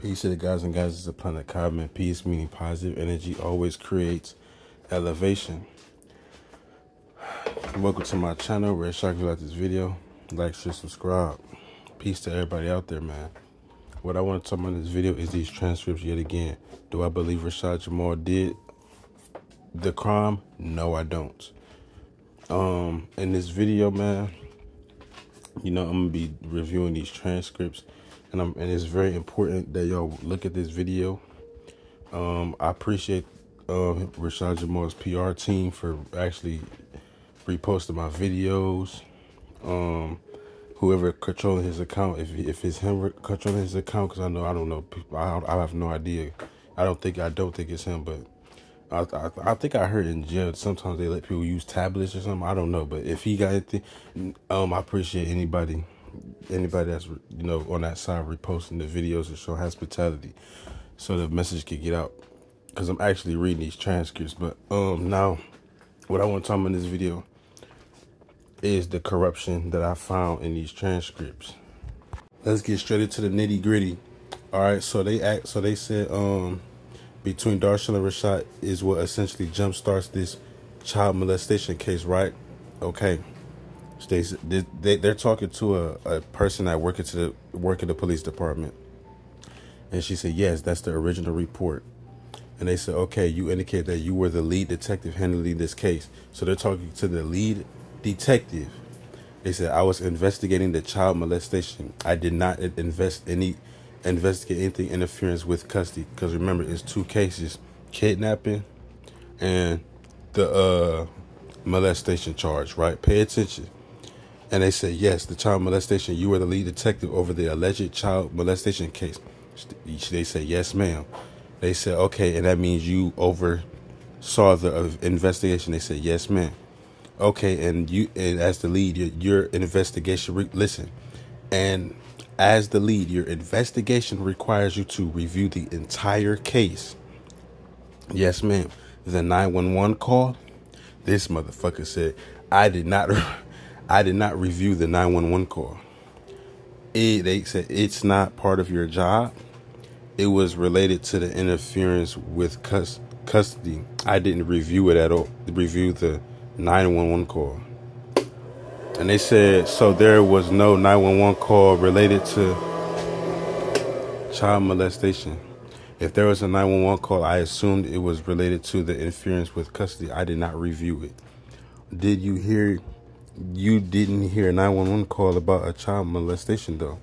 Peace to the guys and guys is a planet carbon. Peace meaning positive energy always creates elevation. Welcome to my channel. Rashad, if you like this video, like, share, subscribe. Peace to everybody out there, man. What I want to talk about in this video is these transcripts yet again. Do I believe Rashad Jamal did the crime? No, I don't. In this video, man, I'm gonna be reviewing these transcripts, and it's very important that y'all look at this video. I appreciate Rashad Jamal's PR team for actually reposting my videos. Whoever controlling his account, if it's him controlling his account, because I don't know, I have no idea. I don't think it's him, but I think I heard in jail sometimes they let people use tablets or something. I don't know, but if he got anything, I appreciate anybody that's on that side reposting the videos to show hospitality, so the message could get out. Because I'm actually reading these transcripts. But now, what I want to talk about in this video is the corruption that I found in these transcripts. Let's get straight into the nitty gritty. All right, so they said between Darshall and Rashad is what essentially jumpstarts this child molestation case, right? Okay. They're talking to a person that work at the police department, and she said, yes, that's the original report. And they said, okay, you indicate that you were the lead detective handling this case. So they're talking to the lead detective. They said, I was investigating the child molestation. I did not investigate anything interference with custody. Because remember, it's two cases, kidnapping and the molestation charge, right? Pay attention. And they said, yes, the child molestation, you were the lead detective over the alleged child molestation case. They said, yes, ma'am. They said, okay, and that means you oversaw the investigation. They said, yes, ma'am. Okay, and as the lead, your investigation, listen, and as the lead, your investigation requires you to review the entire case. Yes, ma'am. The 911 call, this motherfucker said, I did not review the 911 call. They said it's not part of your job. It was related to the interference with custody. I didn't review it at all. Review the 911 call. And they said, so there was no 911 call related to child molestation. If there was a 911 call, I assumed it was related to the interference with custody. I did not review it. Did you hear? You didn't hear a 911 call about a child molestation, though.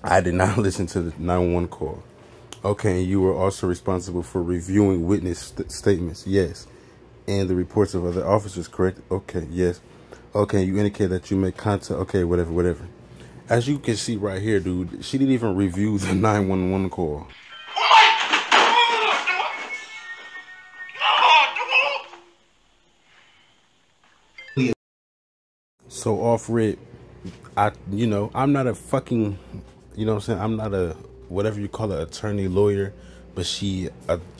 I did not listen to the 911 call. Okay, and you were also responsible for reviewing witness statements. Yes. And the reports of other officers, correct? Okay, yes. Okay, you indicate that you make contact. Okay, whatever. As you can see right here, dude, she didn't even review the 911 call. So off rip, I'm not a fucking, I'm not a, whatever you call it, attorney, lawyer, but a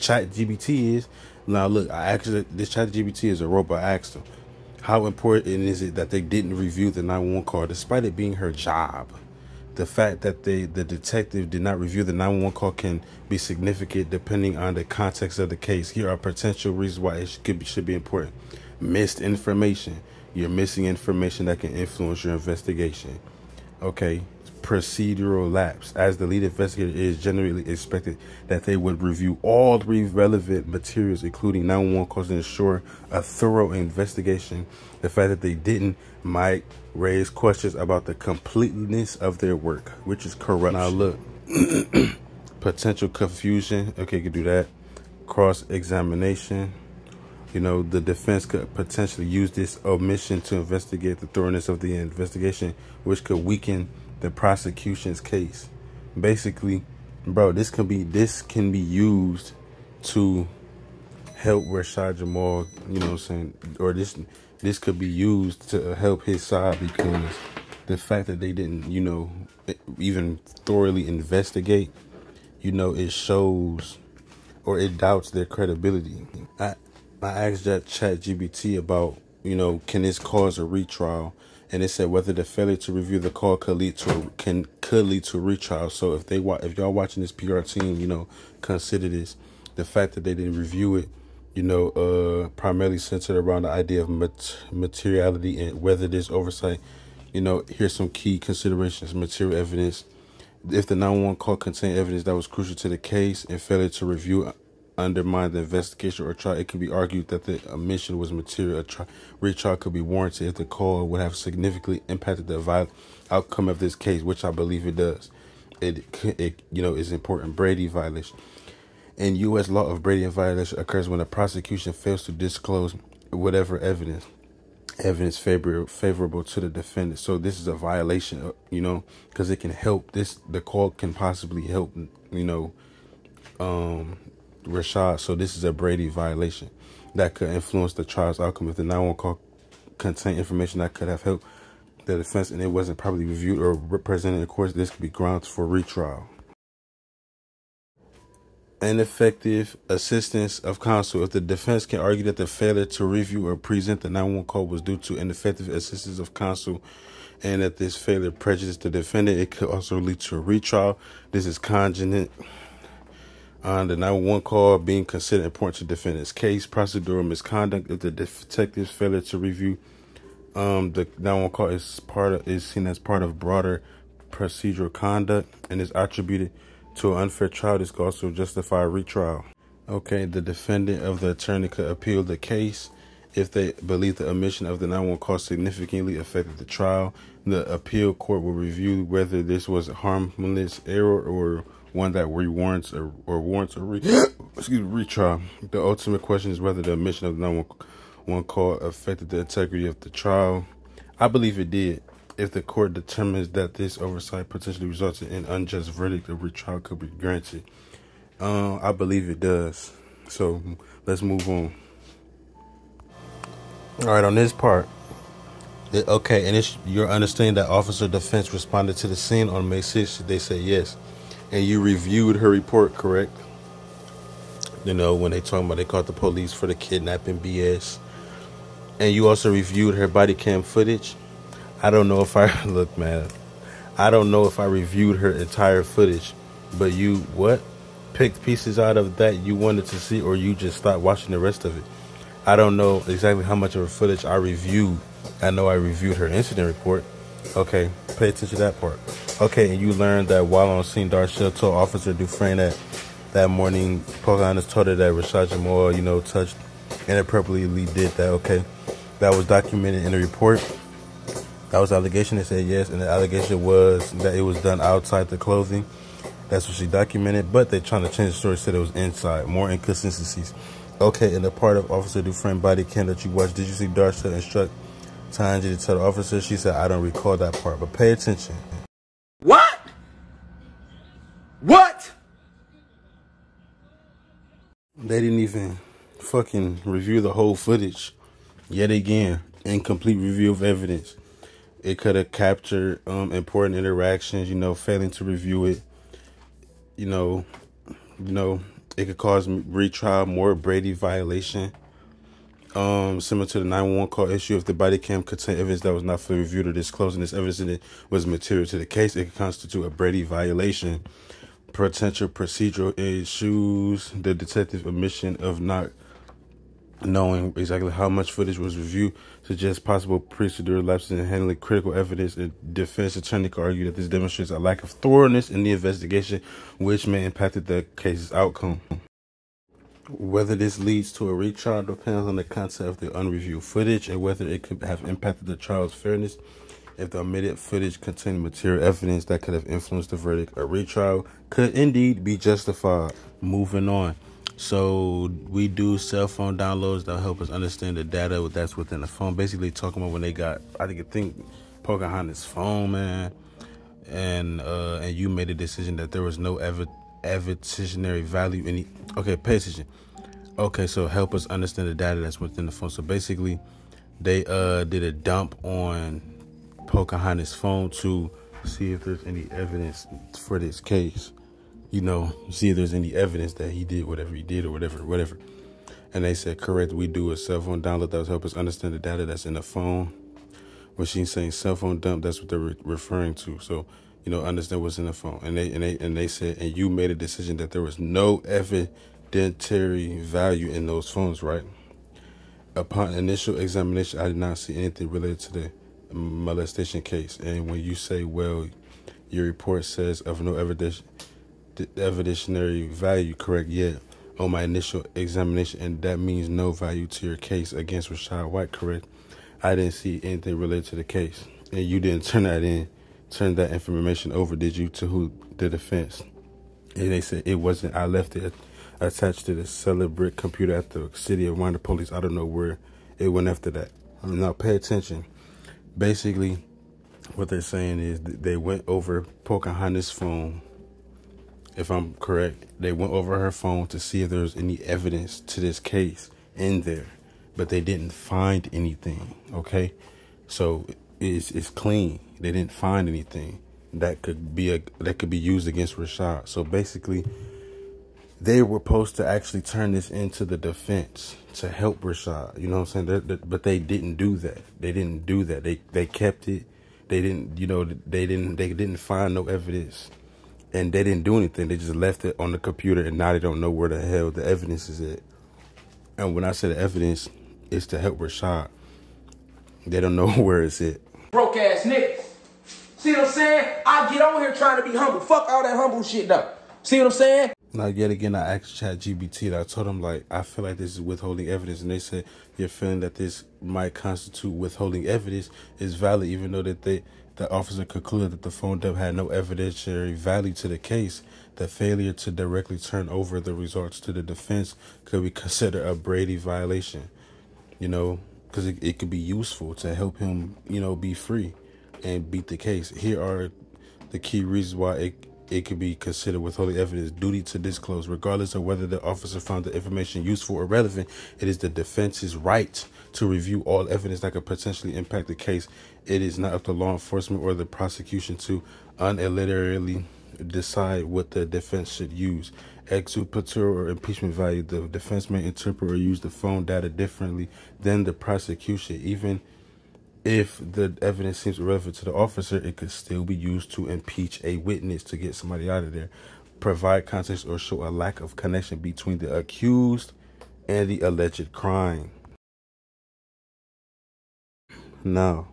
ChatGPT is. Now look, this ChatGPT is a robot. I asked him, how important is it that they didn't review the 911 call, despite it being her job? The fact that the detective did not review the 911 call can be significant depending on the context of the case. Here are potential reasons why it should be important. Missed information. You're missing information that can influence your investigation. Okay. Procedural lapse. As the lead investigator, it is generally expected that they would review all relevant materials, including 911 calls, to ensure a thorough investigation. The fact that they didn't might raise questions about the completeness of their work, which is corruption. Now look, potential confusion. Okay, you can do that. Cross-examination. The defense could potentially use this omission to investigate the thoroughness of the investigation, which could weaken the prosecution's case. Basically, bro, this can be used to help Rashad Jamal, or this could be used to help his side, because the fact that they didn't, even thoroughly investigate, it shows, or it doubts their credibility. I asked that ChatGPT about, can this cause a retrial? and it said whether the failure to review the call could lead to a retrial. So if y'all watching this PR team, consider this. The fact that they didn't review it, primarily centered around the idea of materiality and whether this oversight, here's some key considerations: material evidence. If the 911 call contained evidence that was crucial to the case and failure to review undermine the investigation or trial, it could be argued that the omission was material. A retrial could be warranted if the call would have significantly impacted the outcome of this case, which I believe it does. It is important. Brady violation. In U.S. law, of Brady violation occurs when a prosecution fails to disclose whatever evidence favorable to the defendant. So this is a violation, because it can help the call can possibly help, Rashad. So this is a Brady violation that could influence the trial's outcome. If the 911 call contained information that could have helped the defense and it wasn't properly reviewed or represented in court, this could be grounds for retrial. Ineffective assistance of counsel. If the defense can argue that the failure to review or present the 911 call was due to ineffective assistance of counsel and that this failure prejudiced the defendant, it could also lead to a retrial. This is contingent on the 911 call being considered important to the defendant's case. Procedural misconduct. If the detective's failure to review the 911 call is seen as part of broader procedural conduct and is attributed to an unfair trial, this could also justify a retrial. Okay, the defendant of the attorney could appeal the case if they believe the omission of the 911 call significantly affected the trial. The appeal court will review whether this was a harmless error or one that warrants a retrial. The ultimate question is whether the omission of the 911 call affected the integrity of the trial. I believe it did. If the court determines that this oversight potentially resulted in unjust verdict, a retrial could be granted. I believe it does. So let's move on. All right, on this part. Okay, and it's your understanding that Officer Defense responded to the scene on May 6th. They said yes. And you reviewed her report, correct? When they called the police for the kidnapping BS. And you also reviewed her body cam footage. I don't know if I reviewed her entire footage, but you picked pieces out of that you wanted to see, or you just stopped watching the rest of it. I don't know exactly how much of her footage I reviewed. I know I reviewed her incident report. Okay, pay attention to that part. Okay, and you learned that while on scene, Rashad told Officer Dufresne that morning, Pocahontas told her that Rashad Jamal, touched inappropriately did that. Okay, that was documented in the report. That was the allegation. They said yes, and the allegation was that it was done outside the clothing. That's what she documented, but they're trying to change the story, said it was inside. More inconsistencies. Okay, in the part of Officer Dufresne body cam that you watched, did you see Darshell instruct Tanya to tell the officer? She said, I don't recall that part, but pay attention. What? What? They didn't even fucking review the whole footage. Yet again, incomplete review of evidence. It could have captured important interactions, failing to review it. It could cause retrial, more Brady violation. Similar to the 911 call issue, if the body cam contained evidence that was not fully reviewed or disclosed and this evidence in it was material to the case, it could constitute a Brady violation. Potential procedural issues, the detective omission of not knowing exactly how much footage was reviewed suggests possible procedural lapses in handling critical evidence. A defense attorney could argue that this demonstrates a lack of thoroughness in the investigation, which may impact the case's outcome. Whether this leads to a retrial depends on the content of the unreviewed footage and whether it could have impacted the trial's fairness. If the omitted footage contained material evidence that could have influenced the verdict, a retrial could indeed be justified. Moving on. So we do cell phone downloads that help us understand the data that's within the phone. Basically talking about when they got, I think Pocahontas' phone, man. And you made a decision that there was no evidentiary value in okay, pay attention. Okay, so help us understand the data that's within the phone. So basically they did a dump on Pocahontas' phone to see if there's any evidence for this case. See if there's any evidence that he did whatever he did or whatever. And they said, correct, we do a cell phone download that will help us understand the data that's in the phone. when she's saying cell phone dump, that's what they're referring to. So, understand what's in the phone. And they said, and you made a decision that there was no evidentiary value in those phones, right? Upon initial examination, I did not see anything related to the molestation case. And when you say, well, your report says of no evidentiary value, correct? Yeah, on my initial examination, and that means no value to your case against Rashad White, correct? I didn't see anything related to the case, and you didn't turn that information over, did you, to who? The defense? And they said it wasn't. I left it attached to the Celebrate computer at the City of Winder Police. I don't know where it went after that. Now pay attention. Basically, what they're saying is they went over Pocahontas' phone. If I'm correct, they went over her phone to see if there was any evidence to this case in there, but they didn't find anything. Okay, so it's clean. They didn't find anything that could be used against Rashad. So basically, they were supposed to actually turn this into the defense to help Rashad. You know what I'm saying? But they didn't do that. They didn't do that. They kept it. They didn't. They didn't find no evidence. And they didn't do anything. They just left it on the computer, and now they don't know where the hell the evidence is at. And when I say the evidence, it's to help Rashad. They don't know where it's at. Broke ass niggas. See what I'm saying? I get on here trying to be humble. Fuck all that humble shit though. See what I'm saying? Now, yet again, I asked ChatGPT. I told them, like, I feel like this is withholding evidence. And they said, your feeling that this might constitute withholding evidence is valid, even though that the officer concluded that the phone dump had no evidentiary value to the case. The failure to directly turn over the results to the defense could be considered a Brady violation, because it could be useful to help him, be free and beat the case. Here are the key reasons why it could be considered withholding evidence. Duty to disclose. Regardless of whether the officer found the information useful or relevant, it is the defense's right to review all evidence that could potentially impact the case. It is not up to law enforcement or the prosecution to unilaterally decide what the defense should use. Exculpatory or impeachment value. The defense may interpret or use the phone data differently than the prosecution. Even if the evidence seems irrelevant to the officer, it could still be used to impeach a witness to get somebody out of there. Provide context or show a lack of connection between the accused and the alleged crime. Now,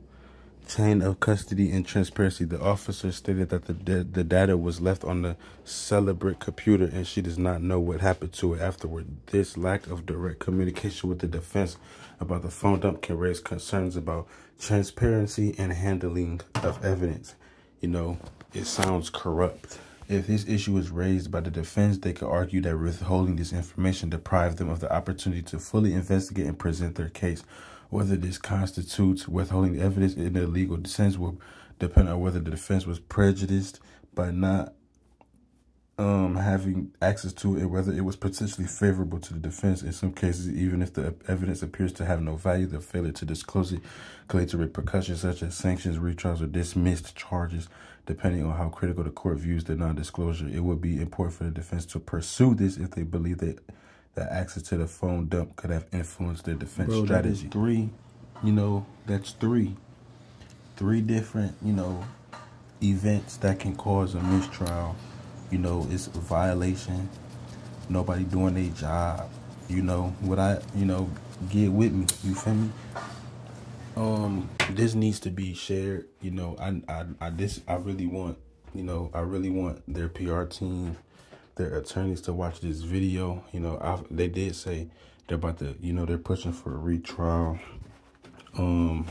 chain of custody and transparency. The officer stated that the data was left on the Celebrate computer and she does not know what happened to it afterward. This lack of direct communication with the defense about the phone dump can raise concerns about transparency and handling of evidence. It sounds corrupt. If this issue is raised by the defense, they could argue that withholding this information deprived them of the opportunity to fully investigate and present their case. Whether this constitutes withholding evidence in a legal sense will depend on whether the defense was prejudiced by not having access to it, and whether it was potentially favorable to the defense. In some cases, even if the evidence appears to have no value, the failure to disclose it could lead to repercussions such as sanctions, retrials, or dismissed charges, depending on how critical the court views the non-disclosure. It would be important for the defense to pursue this if they believe that access to the phone dump could have influenced their defense strategy. That's three different, events that can cause a mistrial. It's a violation. Nobody doing their job. Get with me. You feel me? This needs to be shared. I really want their PR team, their attorneys to watch this video. They did say they're about to, they're pushing for a retrial. So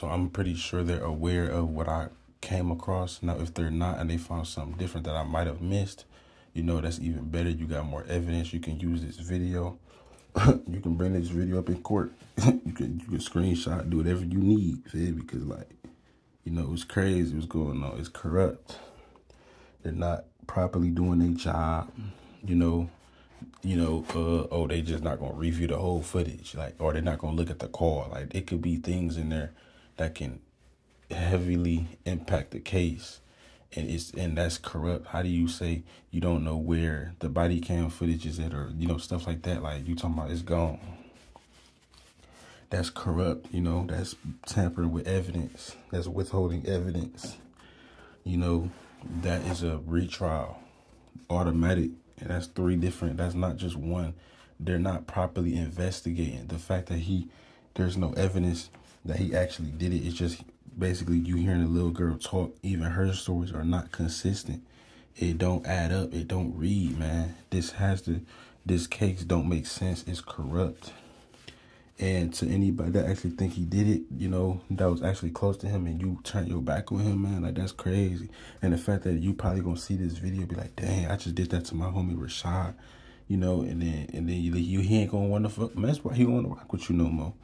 I'm pretty sure they're aware of what I came across. Now, if they're not and they found something different that I might have missed, that's even better. You got more evidence. You can use this video. You can bring this video up in court. you can screenshot, do whatever you need, because it's crazy what's going on. It's corrupt. They're not properly doing their job. They just not gonna review the whole footage, or they're not gonna look at the call. It could be things in there that can heavily impact the case, and that's corrupt. How do you say you don't know where the body cam footage is at, or stuff like that? You talking about it's gone. that's corrupt, you know, that's tampering with evidence, that's withholding evidence, you know, that is a retrial, automatic. And that's 3 different, that's not just one. They're not properly investigating. The fact that there's no evidence that he actually did it. It's just basically you hearing a little girl talk. Even her stories are not consistent. It don't add up. It don't read, man. This case don't make sense. It's corrupt. And to anybody that actually think he did it, you know, that was actually close to him, and you turn your back on him, man, like, that's crazy. And the fact that you probably gonna see this video, be like, dang, I just did that to my homie Rashad, you know, and then he ain't gonna want to fuck, man, that's why he don't want to rock with you no more.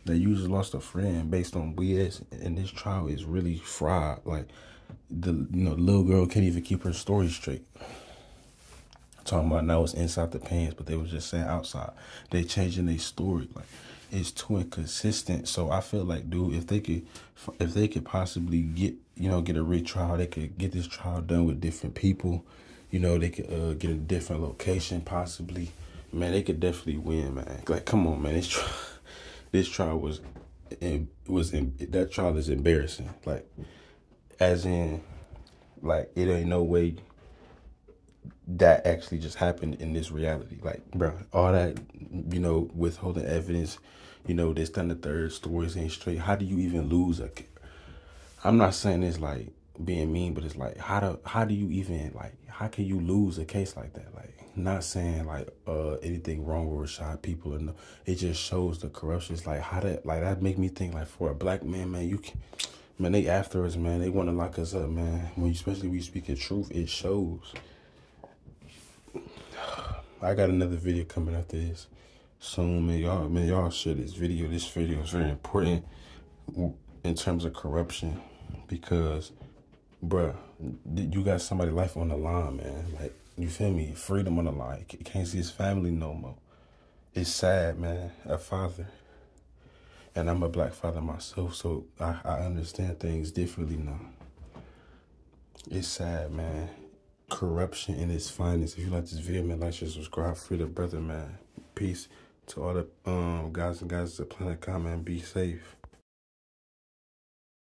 That you just lost a friend based on BS, and this trial is really fraud. Like, the little girl can't even keep her story straight. Talking about now it's inside the pants, but they was just saying outside. They changing their story. Like, it's too inconsistent. So I feel like, dude, if they could possibly get a retrial, they could get this trial done with different people. You know, they could get a different location possibly. Man, they could definitely win, man. Like, come on, man. This trial that trial is embarrassing. Like, as in, like, it ain't no way that actually just happened in this reality. Like, bro, all that, you know, withholding evidence, you know, this, done the third, stories ain't straight. How do you even lose I'm not saying it's like being mean, but it's like, how do you even, like, how can you lose a case like that? Like, not saying like anything wrong with Rashad people, or no, it just shows the corruption. It's like, that make me think, like, for a black man, man, man, they after us, man. They want to lock us up, man. Especially when you speak the truth, it shows. I got another video coming after this soon, man. Y'all share this video. This video is very important in terms of corruption, because, bruh, you got somebody's life on the line, man. Like, you feel me? Freedom on the line. He can't see his family no more. It's sad, man. A father. And I'm a black father myself, so I understand things differently now. It's sad, man. Corruption in its finest. If you like this video, man, like, share, subscribe. Free the brother, man. Peace to all the guys and guys that plan to comment. Be safe.